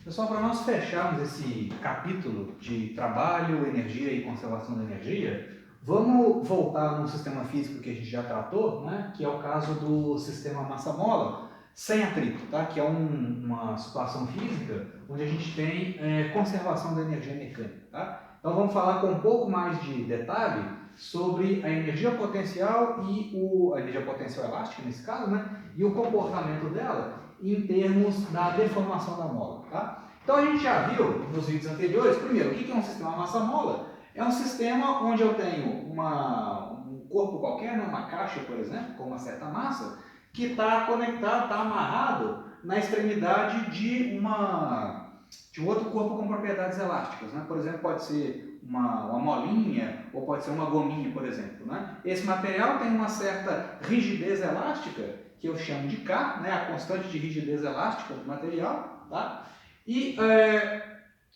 Pessoal, para nós fecharmos esse capítulo de trabalho, energia e conservação da energia, vamos voltar no sistema físico que a gente já tratou, né? Que é o caso do sistema massa-mola sem atrito, tá? Que é uma situação física onde a gente tem conservação da energia mecânica. Tá? Então vamos falar com um pouco mais de detalhe sobre a energia potencial e a energia potencial elástica, nesse caso, né? E o comportamento dela em termos da deformação da mola. Tá? Então a gente já viu nos vídeos anteriores, primeiro, o que é um sistema massa-mola? É um sistema onde eu tenho um corpo qualquer, né? Uma caixa, por exemplo, com uma certa massa, que está conectado, está amarrado na extremidade de um outro corpo com propriedades elásticas. Né? Por exemplo, pode ser uma molinha ou pode ser uma gominha, por exemplo. Né? Esse material tem uma certa rigidez elástica, que eu chamo de K, né? A constante de rigidez elástica do material. Tá? E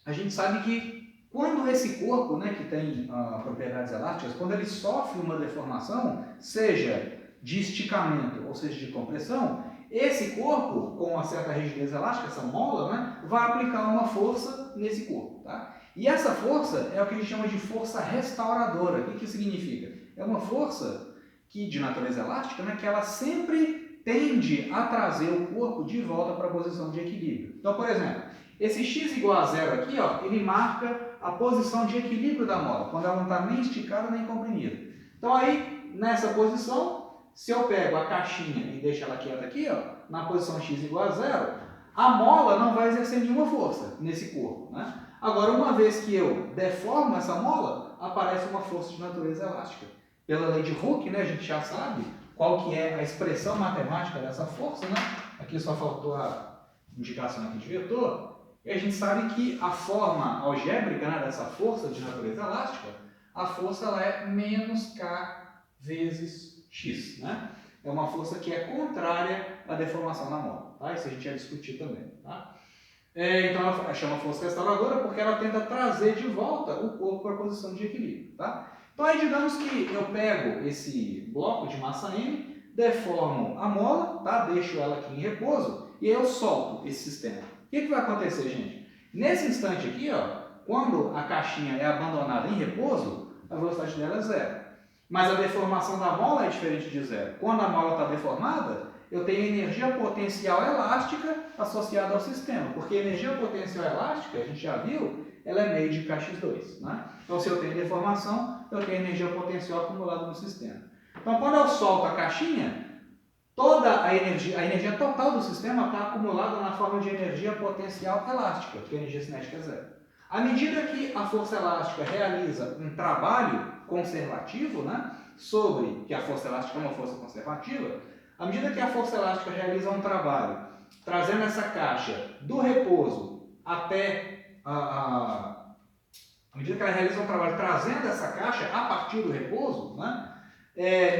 a gente sabe que quando esse corpo, né, que tem propriedades elásticas, quando ele sofre uma deformação, seja de esticamento ou seja de compressão, esse corpo, com uma certa rigidez elástica, essa mola, né, vai aplicar uma força nesse corpo. Tá? E essa força é o que a gente chama de força restauradora. O que isso significa? É uma força de natureza elástica, né, que ela sempre tende a trazer o corpo de volta para a posição de equilíbrio. Então, por exemplo, esse x igual a zero aqui, ó, ele marca a posição de equilíbrio da mola, quando ela não está nem esticada nem comprimida. Então aí, nessa posição, se eu pego a caixinha e deixo ela quieta aqui, ó, na posição x igual a zero, a mola não vai exercer nenhuma força nesse corpo. Né? Agora, uma vez que eu deformo essa mola, aparece uma força de natureza elástica. Pela lei de Hooke, né, a gente já sabe qual que é a expressão matemática dessa força. Né? Aqui só faltou a indicação aqui de vetor. E a gente sabe que a forma algébrica, né, dessa força de natureza elástica, a força ela é menos K vezes X. Né? É uma força que é contrária à deformação da mola. Tá? Isso a gente já discutiu também. Tá? Então ela chama força restauradora porque ela tenta trazer de volta o corpo para a posição de equilíbrio. Tá? Então aí digamos que eu pego esse bloco de massa M, deformo a mola, tá? Deixo ela aqui em repouso e aí eu solto esse sistema. O que vai acontecer, gente? Nesse instante aqui, ó, quando a caixinha é abandonada em repouso, a velocidade dela é zero. Mas a deformação da mola é diferente de zero. Quando a mola está deformada, eu tenho energia potencial elástica associada ao sistema. Porque a energia potencial elástica, a gente já viu, ela é meio de Kx2. Né? Então, se eu tenho deformação, eu tenho energia potencial acumulada no sistema. Então, quando eu solto a caixinha, toda a energia total do sistema está acumulada na forma de energia potencial elástica, que a energia cinética é zero. À medida que a força elástica realiza um trabalho conservativo, né, que a força elástica é uma força conservativa, à medida que a força elástica realiza um trabalho trazendo essa caixa do repouso até à medida que ela realiza um trabalho trazendo essa caixa a partir do repouso, né,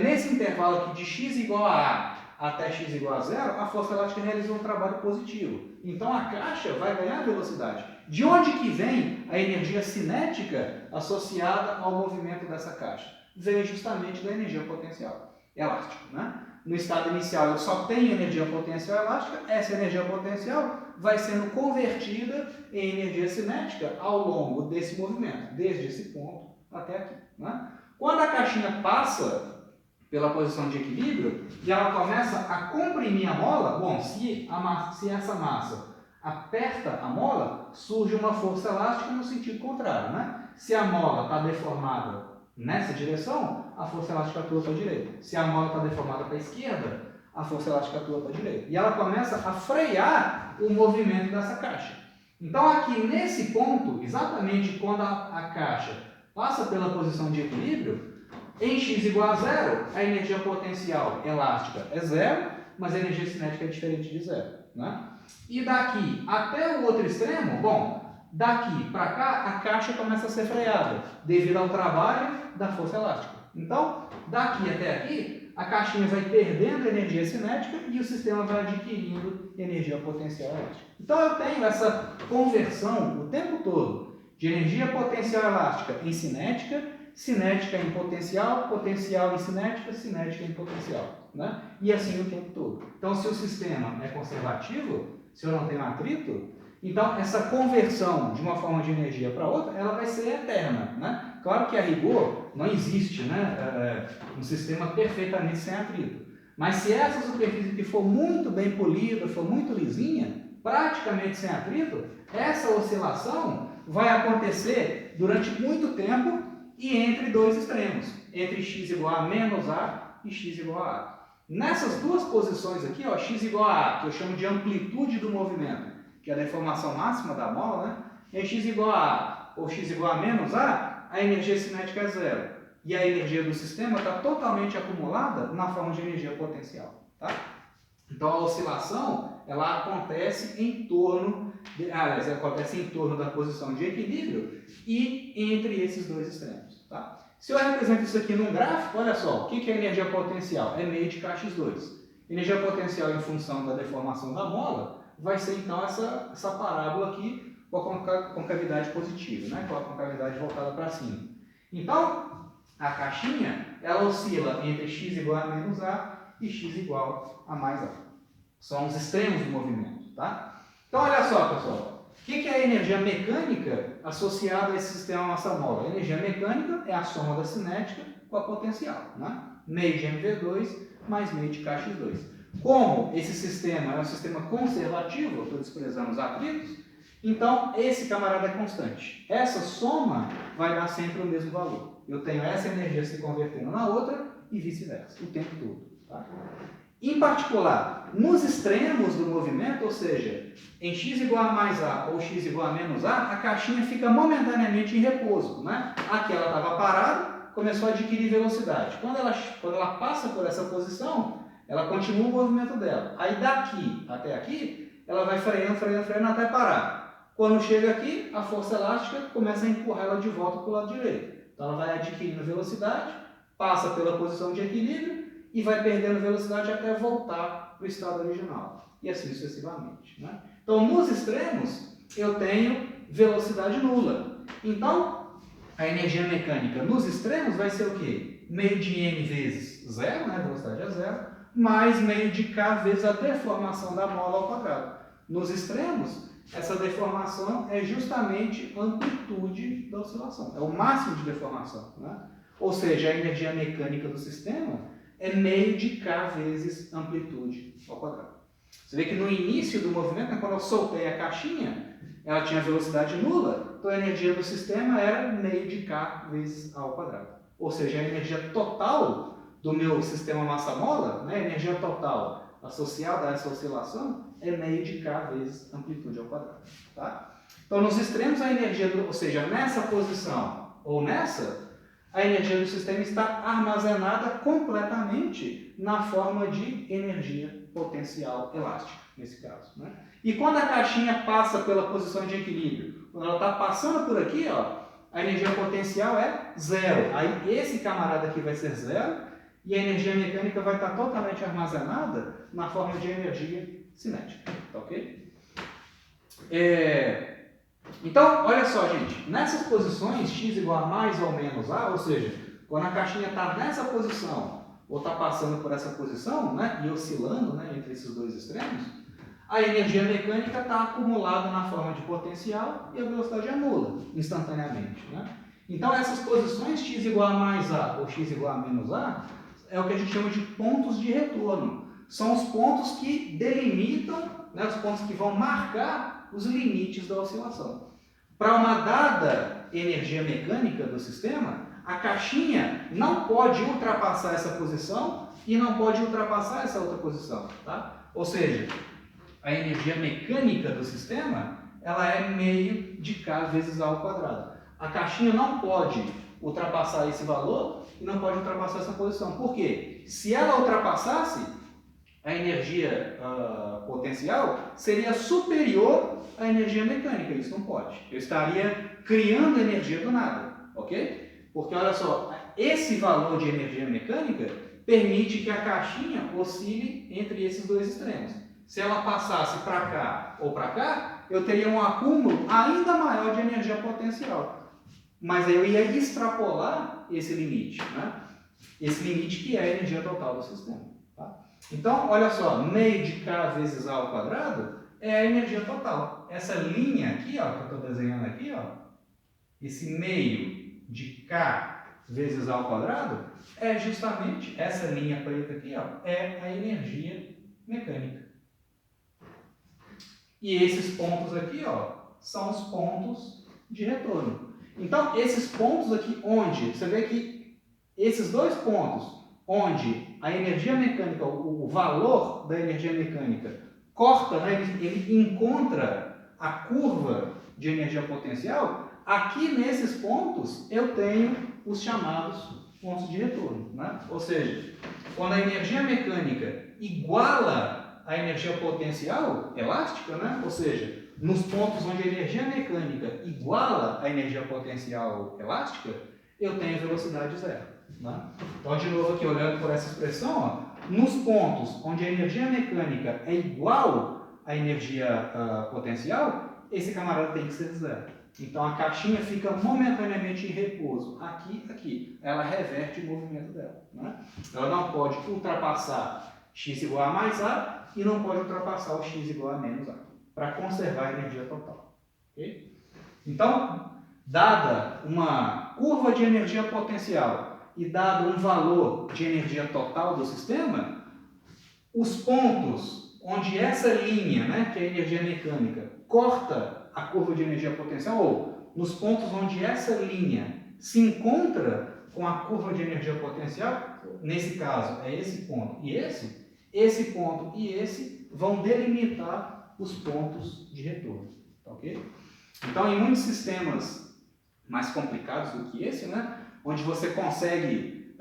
nesse intervalo aqui de x igual a até x igual a zero, a força elástica realiza um trabalho positivo. Então a caixa vai ganhar velocidade. De onde que vem a energia cinética associada ao movimento dessa caixa? Vem justamente da energia potencial elástica. Né? No estado inicial eu só tenho energia potencial elástica, essa energia potencial vai sendo convertida em energia cinética ao longo desse movimento, desde esse ponto até aqui. Né? Quando a caixinha passa pela posição de equilíbrio e ela começa a comprimir a mola, bom, se essa massa aperta a mola, surge uma força elástica no sentido contrário. Né? Se a mola está deformada nessa direção, a força elástica atua para a direita. Se a mola está deformada para a esquerda, a força elástica atua para a direita. E ela começa a frear o movimento dessa caixa. Então aqui nesse ponto, exatamente quando a caixa passa pela posição de equilíbrio, em x igual a zero, a energia potencial elástica é zero, mas a energia cinética é diferente de zero. Né? E daqui até o outro extremo, bom, daqui para cá a caixa começa a ser freada devido ao trabalho da força elástica. Então, daqui até aqui, a caixinha vai perdendo energia cinética e o sistema vai adquirindo energia potencial elástica. Então eu tenho essa conversão o tempo todo de energia potencial elástica em cinética, cinética em potencial, potencial em cinética, cinética em potencial. Né? E assim o tempo todo. Então, se o sistema é conservativo, se eu não tenho atrito, Então, essa conversão de uma forma de energia para outra, ela vai ser eterna, né? Claro que a rigor não existe, né, um sistema perfeitamente sem atrito. Mas se essa superfície aqui for muito bem polida, for muito lisinha, praticamente sem atrito, essa oscilação vai acontecer durante muito tempo e entre dois extremos, entre x igual a menos a e x igual a a. Nessas duas posições aqui, ó, x igual a, que eu chamo de amplitude do movimento, que é a deformação máxima da mola, né? Em x igual a ou x igual a menos a energia cinética é zero. E a energia do sistema está totalmente acumulada na forma de energia potencial. Tá? Então a oscilação ela acontece em torno, acontece em torno da posição de equilíbrio e entre esses dois extremos. Tá? Se eu represento isso aqui num gráfico, olha só, o que é energia potencial? É meio de kx2. Energia potencial em função da deformação da mola vai ser então essa parábola aqui com a concavidade positiva, né? Com a concavidade voltada para cima. Então, a caixinha ela oscila entre x igual a menos a e x igual a mais a. São os extremos do movimento. Tá? Então, olha só, pessoal. O que é a energia mecânica associada a esse sistema massa-mola? A energia mecânica é a soma da cinética com a potencial. Né? Meio de mv2 mais meio de kx2. Como esse sistema é um sistema conservativo, eu estou desprezando os atritos, então esse camarada é constante. Essa soma vai dar sempre o mesmo valor. Eu tenho essa energia se convertendo na outra e vice-versa, o tempo todo. Tá? Em particular, nos extremos do movimento, ou seja, em x igual a mais a ou x igual a menos a caixinha fica momentaneamente em repouso. Né? Aqui ela estava parada, começou a adquirir velocidade. Quando ela passa por essa posição, ela continua o movimento dela. Aí daqui até aqui, ela vai freando até parar. Quando chega aqui, a força elástica começa a empurrar ela de volta para o lado direito. Então ela vai adquirindo velocidade, passa pela posição de equilíbrio e vai perdendo velocidade até voltar para o estado original. E assim sucessivamente. Né? Então nos extremos, eu tenho velocidade nula. Então, a energia mecânica nos extremos vai ser o quê? Meio de m vezes zero, né? A velocidade é zero, mais meio de k vezes a deformação da mola ao quadrado. Nos extremos, essa deformação é justamente a amplitude da oscilação, é o máximo de deformação. Né? Ou seja, a energia mecânica do sistema é meio de k vezes amplitude ao quadrado. Você vê que no início do movimento, quando eu soltei a caixinha, ela tinha velocidade nula, então a energia do sistema era meio de k vezes a ao quadrado. Ou seja, a energia total do meu sistema massa-mola, né, a energia total associada a essa oscilação, é meio de k vezes amplitude ao quadrado. Tá? Então, nos extremos, a energia, ou seja, nessa posição ou nessa, a energia do sistema está armazenada completamente na forma de energia potencial elástica, nesse caso. Né? E quando a caixinha passa pela posição de equilíbrio, quando ela está passando por aqui, ó, a energia potencial é zero. Aí esse camarada aqui vai ser zero e a energia mecânica vai estar totalmente armazenada na forma de energia cinética. Tá ok? Então, olha só, gente. Nessas posições, x igual a mais ou menos a, ou seja, quando a caixinha está nessa posição ou está passando por essa posição, né, e oscilando, né, entre esses dois extremos, a energia mecânica está acumulada na forma de potencial e a velocidade é nula, instantaneamente. Né? Então, essas posições, x igual a mais a ou x igual a menos a, é o que a gente chama de pontos de retorno. São os pontos que delimitam, né, os pontos que vão marcar os limites da oscilação. Para uma dada energia mecânica do sistema, a caixinha não pode ultrapassar essa posição e não pode ultrapassar essa outra posição. Tá? Ou seja, a energia mecânica do sistema ela é meio de k vezes a ao quadrado. A caixinha não pode ultrapassar esse valor e não pode ultrapassar essa posição. Por quê? Se ela ultrapassasse, a energia potencial seria superior à energia mecânica. Isso não pode. Eu estaria criando energia do nada. Ok? Porque, olha só, esse valor de energia mecânica permite que a caixinha oscile entre esses dois extremos. Se ela passasse para cá ou para cá, eu teria um acúmulo ainda maior de energia potencial. Mas aí eu ia extrapolar esse limite, né? Esse limite que é a energia total do sistema. Tá? Então, olha só, meio de k vezes a ao quadrado é a energia total. Essa linha aqui, ó, que eu estou desenhando aqui, ó, esse meio de K vezes A ao quadrado, é justamente essa linha preta aqui, ó, é a energia mecânica. E esses pontos aqui, ó, são os pontos de retorno. Então, esses pontos aqui, onde, você vê que esses dois pontos, onde a energia mecânica, o valor da energia mecânica, corta, né, ele encontra a curva de energia potencial, aqui nesses pontos eu tenho os chamados pontos de retorno. Né? Ou seja, quando a energia mecânica iguala a energia potencial elástica, né? Ou seja, nos pontos onde a energia mecânica iguala a energia potencial elástica, eu tenho velocidade zero. Né? Então, de novo aqui, olhando por essa expressão, ó, nos pontos onde a energia mecânica é igual à energia potencial, esse camarada tem que ser zero. Então, a caixinha fica momentaneamente em repouso. Aqui, aqui. Ela reverte o movimento dela. Né? Ela não pode ultrapassar x igual a mais A e não pode ultrapassar o x igual a menos A, para conservar a energia total. Okay? Então, dada uma curva de energia potencial e dado um valor de energia total do sistema, os pontos onde essa linha, né, que é a energia mecânica, corta a curva de energia potencial, ou nos pontos onde essa linha se encontra com a curva de energia potencial, nesse caso é esse ponto e esse ponto e esse vão delimitar os pontos de retorno. Tá, ok? Então, em muitos sistemas mais complicados do que esse, né, onde você consegue,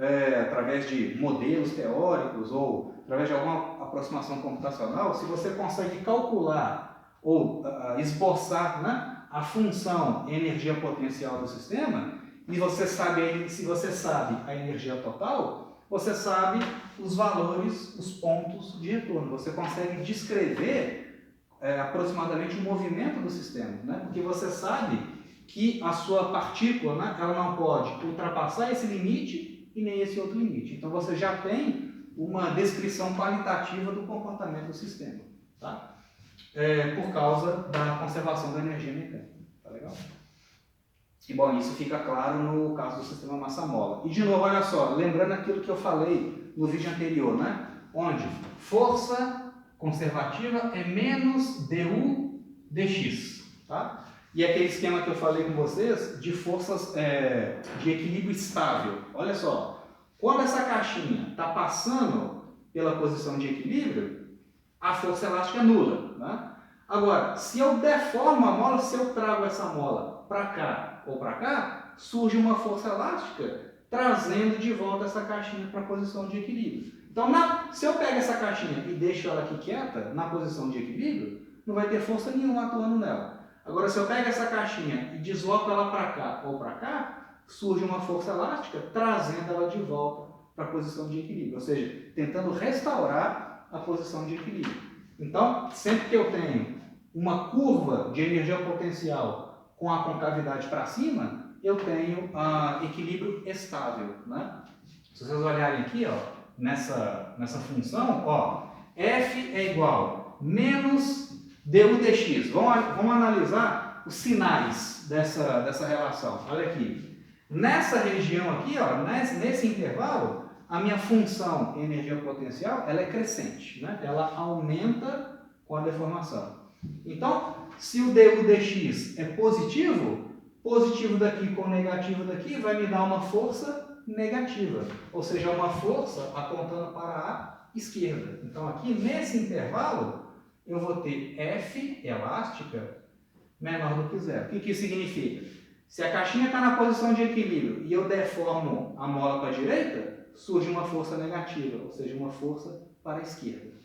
através de modelos teóricos ou através de alguma aproximação computacional, se você consegue calcular ou esboçar, né, a função energia potencial do sistema, e você sabe, se você sabe a energia total, você sabe os valores, os pontos de retorno. Você consegue descrever aproximadamente o movimento do sistema, né? Porque você sabe que a sua partícula, né, ela não pode ultrapassar esse limite e nem esse outro limite. Então você já tem uma descrição qualitativa do comportamento do sistema, tá? Por causa da conservação da energia mecânica. Tá legal? E bom, isso fica claro no caso do sistema massa-mola. E de novo, olha só, lembrando aquilo que eu falei no vídeo anterior, né? Onde força conservativa é menos du dx, tá? E aquele esquema que eu falei com vocês de forças de equilíbrio estável. Olha só, quando essa caixinha está passando pela posição de equilíbrio, a força elástica é nula, né? Agora, se eu deformo a mola, se eu trago essa mola para cá ou para cá, surge uma força elástica trazendo de volta essa caixinha para a posição de equilíbrio. Então, se eu pego essa caixinha e deixo ela aqui quieta, na posição de equilíbrio, não vai ter força nenhuma atuando nela. Agora, se eu pego essa caixinha e desloco ela para cá ou para cá, surge uma força elástica trazendo ela de volta para a posição de equilíbrio, ou seja, tentando restaurar a posição de equilíbrio. Então, sempre que eu tenho uma curva de energia potencial com a concavidade para cima, eu tenho equilíbrio estável, né? Se vocês olharem aqui, ó, nessa função, ó, F é igual a menos du dx. Vamos analisar os sinais dessa relação. Olha aqui. Nessa região aqui, ó, nesse intervalo, a minha função energia potencial ela é crescente, né? Ela aumenta com a deformação. Então, se o du dx é positivo, positivo daqui com negativo daqui vai me dar uma força negativa, ou seja, uma força apontando para a esquerda. Então, aqui nesse intervalo, eu vou ter F elástica menor do que zero. O que isso significa? Se a caixinha está na posição de equilíbrio e eu deformo a mola para a direita, surge uma força negativa, ou seja, uma força para a esquerda.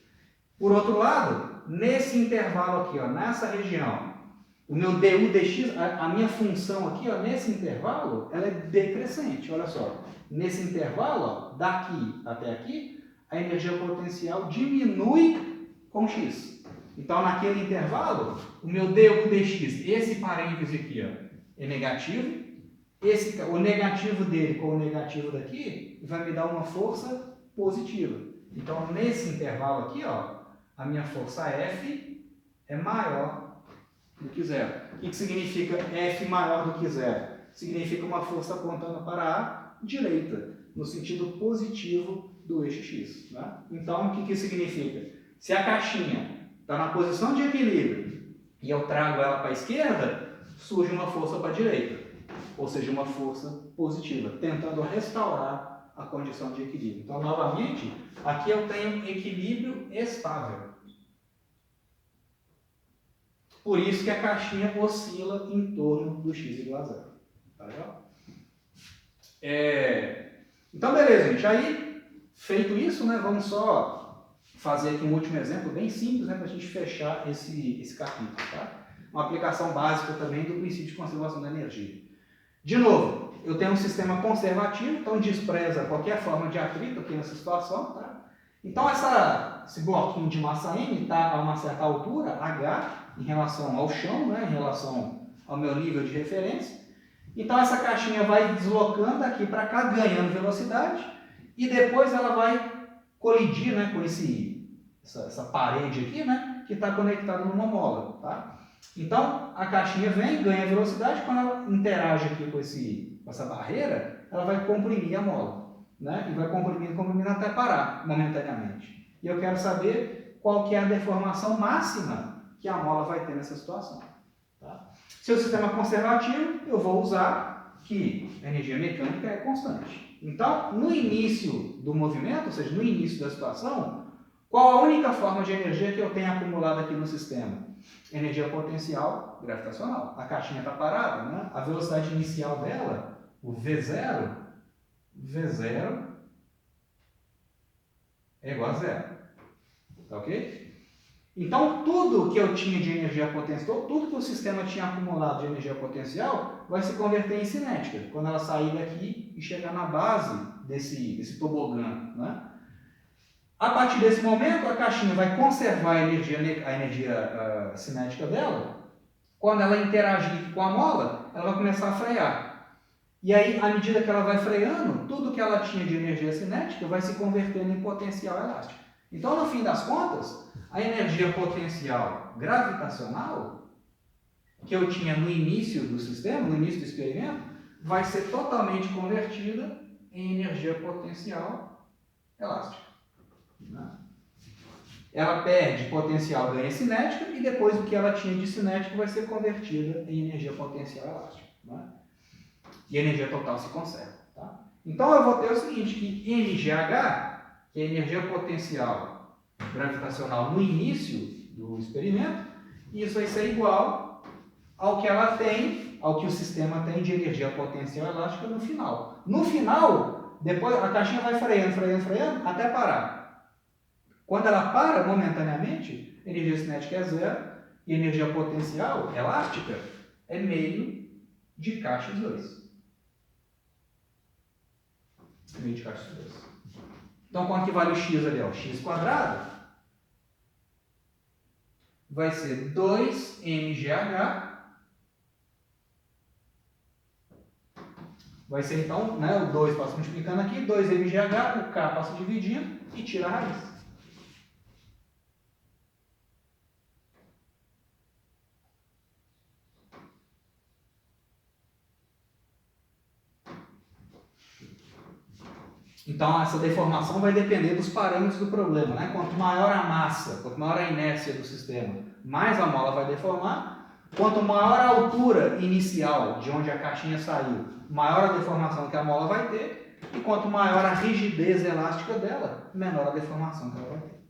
Por outro lado, nesse intervalo aqui, ó, nessa região, o meu du dx, a minha função aqui, ó, nesse intervalo, ela é decrescente. Olha só, nesse intervalo, ó, daqui até aqui, a energia potencial diminui com x. Então, naquele intervalo, o meu du dx, esse parêntese aqui, ó, é negativo. O negativo dele com o negativo daqui vai me dar uma força positiva. Então, nesse intervalo aqui, ó, a minha força F é maior do que zero. O que significa F maior do que zero? Significa uma força apontando para a direita, no sentido positivo do eixo X. Né? Então, o que isso significa? Se a caixinha está na posição de equilíbrio e eu trago ela para a esquerda, surge uma força para a direita, ou seja, uma força positiva, tentando restaurar a condição de equilíbrio. Então, novamente, aqui eu tenho equilíbrio estável. Por isso que a caixinha oscila em torno do x igual a zero. Tá legal? Então, beleza, gente. Aí, feito isso, né, vamos só fazer aqui um último exemplo bem simples, né, para a gente fechar esse capítulo. Tá? Uma aplicação básica também do princípio de conservação da energia. De novo, eu tenho um sistema conservativo, então despreza qualquer forma de atrito aqui nessa situação. Tá? Então, esse bloquinho de massa M está a uma certa altura, H, em relação ao chão, né, em relação ao meu nível de referência. Então, essa caixinha vai deslocando aqui para cá, ganhando velocidade, e depois ela vai colidir, né, com essa parede aqui, né, que está conectada numa mola. Tá? Então, a caixinha vem, ganha velocidade, quando ela interage aqui com essa barreira, ela vai comprimir a mola. Né, e vai comprimindo até parar, momentaneamente. E eu quero saber qual que é a deformação máxima que a mola vai ter nessa situação. Tá? Se o sistema é conservativo, eu vou usar que a energia mecânica é constante. Então, no início do movimento, ou seja, no início da situação, qual a única forma de energia que eu tenho acumulada aqui no sistema? Energia potencial gravitacional. A caixinha está parada, né? A velocidade inicial dela, o V0 é igual a zero. Tá ok? Então, tudo que eu tinha de energia potencial, tudo que o sistema tinha acumulado de energia potencial, vai se converter em cinética, quando ela sair daqui e chegar na base desse tobogã. Né? A partir desse momento, a caixinha vai conservar a energia cinética dela. Quando ela interagir com a mola, ela vai começar a frear. E aí, à medida que ela vai freando, tudo que ela tinha de energia cinética vai se convertendo em potencial elástico. Então, no fim das contas, a energia potencial gravitacional que eu tinha no início do sistema, no início do experimento, vai ser totalmente convertida em energia potencial elástica. Né? Ela perde potencial, ganha cinética, e depois o que ela tinha de cinética vai ser convertida em energia potencial elástica. Né? E a energia total se conserva. Tá? Então eu vou ter o seguinte, que MGH, que é a energia potencial gravitacional no início do experimento, isso vai ser igual ao que ela tem, ao que o sistema tem de energia potencial elástica no final. No final, depois a caixinha vai freando, até parar. Quando ela para momentaneamente, energia cinética é zero e energia potencial elástica é meio de K(x)2. Meio de K(x)2. Então, quanto que vale o x ali? O x quadrado vai ser 2mgh. Vai ser então, né, o 2 passa multiplicando aqui, 2mgh, o k passa dividindo e tira a raiz. Então, essa deformação vai depender dos parâmetros do problema. Né? Quanto maior a massa, quanto maior a inércia do sistema, mais a mola vai deformar. Quanto maior a altura inicial de onde a caixinha saiu, maior a deformação que a mola vai ter. E quanto maior a rigidez elástica dela, menor a deformação que ela vai ter.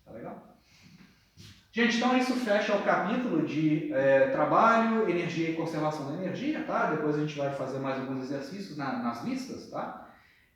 Tá legal? Gente, então isso fecha o capítulo de trabalho, energia e conservação da energia. Tá? Depois a gente vai fazer mais alguns exercícios nas listas. Tá?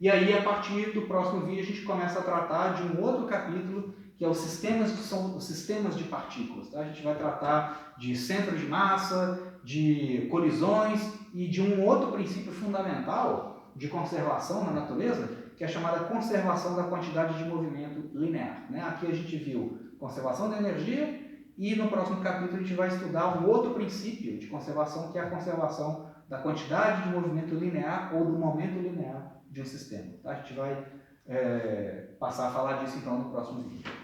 E aí, a partir do próximo vídeo, a gente começa a tratar de um outro capítulo, que é os sistemas, que são os sistemas de partículas. Tá? A gente vai tratar de centro de massa, de colisões e de um outro princípio fundamental de conservação na natureza, que é a chamada conservação da quantidade de movimento linear. Né? Aqui a gente viu conservação da energia e no próximo capítulo a gente vai estudar um outro princípio de conservação, que é a conservação da quantidade de movimento linear ou do momento linear de um sistema. Tá? A gente vai passar a falar disso então no próximo vídeo.